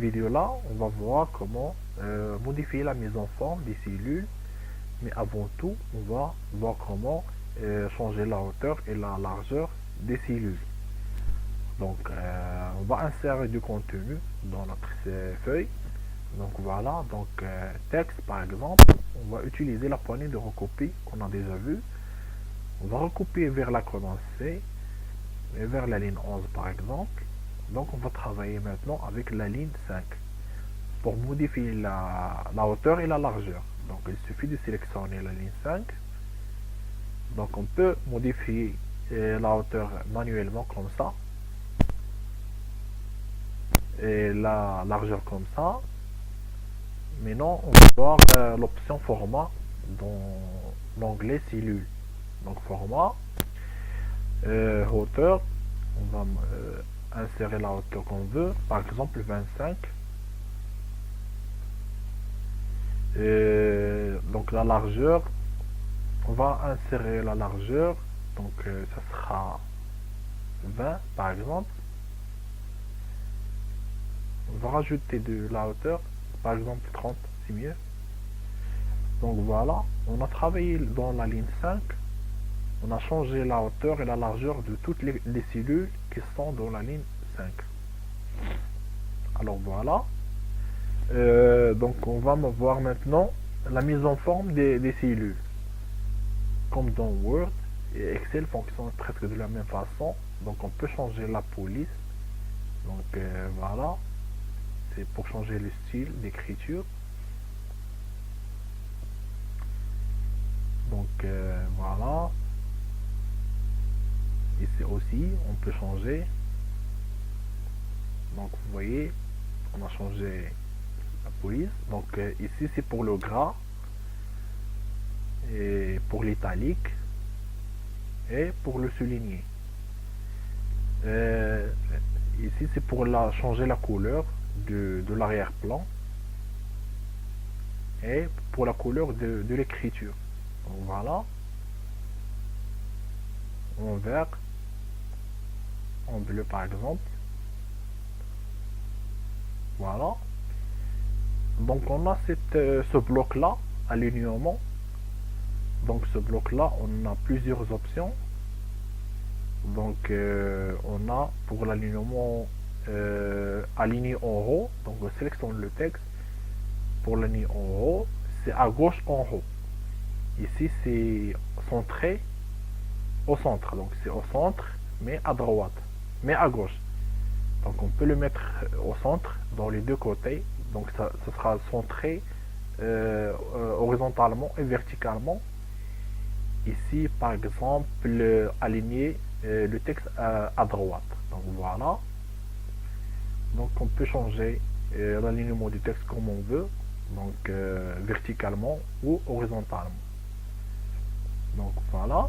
vidéo là, on va voir comment modifier la mise en forme des cellules. Mais avant tout, on va voir comment changer la hauteur et la largeur des cellules. Donc, on va insérer du contenu dans notre feuille. Donc voilà, donc texte par exemple, on va utiliser la poignée de recopie qu'on a déjà vu. On va recopier vers la colonne C et vers la ligne 11 par exemple. Donc on va travailler maintenant avec la ligne 5 pour modifier la hauteur et la largeur. Donc il suffit de sélectionner la ligne 5. Donc on peut modifier la hauteur manuellement comme ça et la largeur comme ça. Maintenant on va voir l'option format dans l'onglet cellule. Donc format, hauteur, on va insérer la hauteur qu'on veut, par exemple 25. Donc la largeur, on va insérer la largeur, donc ça sera 20 par exemple. On va rajouter de la hauteur, par exemple 30, c'est mieux. Donc voilà, on a travaillé dans la ligne 5. On a changé la hauteur et la largeur de toutes les cellules qui sont dans la ligne 5. Alors voilà. Donc on va voir maintenant la mise en forme des cellules. Comme dans Word et Excel fonctionnent presque de la même façon. Donc on peut changer la police. Donc voilà. C'est pour changer le style d'écriture. Donc voilà. Ici aussi, on peut changer. Donc vous voyez, on a changé la police. Donc ici c'est pour le gras et pour l'italique et pour le souligné. Ici c'est pour changer la couleur de l'arrière-plan et pour la couleur de l'écriture. Donc voilà, en vert, en bleu par exemple. Voilà. Donc on a ce bloc là, alignement. Donc ce bloc là, on a plusieurs options. Donc on a pour l'alignement aligné en haut. Donc on sélectionne le texte. Pour l'aligner en haut, c'est à gauche en haut. Ici c'est centré au centre. Donc c'est au centre, mais à droite, mais à gauche. Donc on peut le mettre au centre dans les deux côtés. Donc ça sera centré horizontalement et verticalement. Ici par exemple aligner le texte à droite. Donc voilà. Donc on peut changer l'alignement du texte comme on veut. Donc verticalement ou horizontalement. Donc voilà.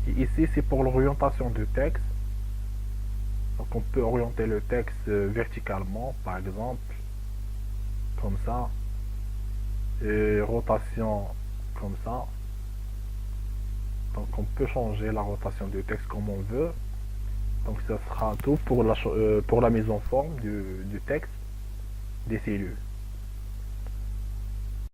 Et ici c'est pour l'orientation du texte. Donc on peut orienter le texte verticalement, par exemple, comme ça, et rotation comme ça. Donc on peut changer la rotation du texte comme on veut. Donc ça sera tout pour la mise en forme du texte des cellules.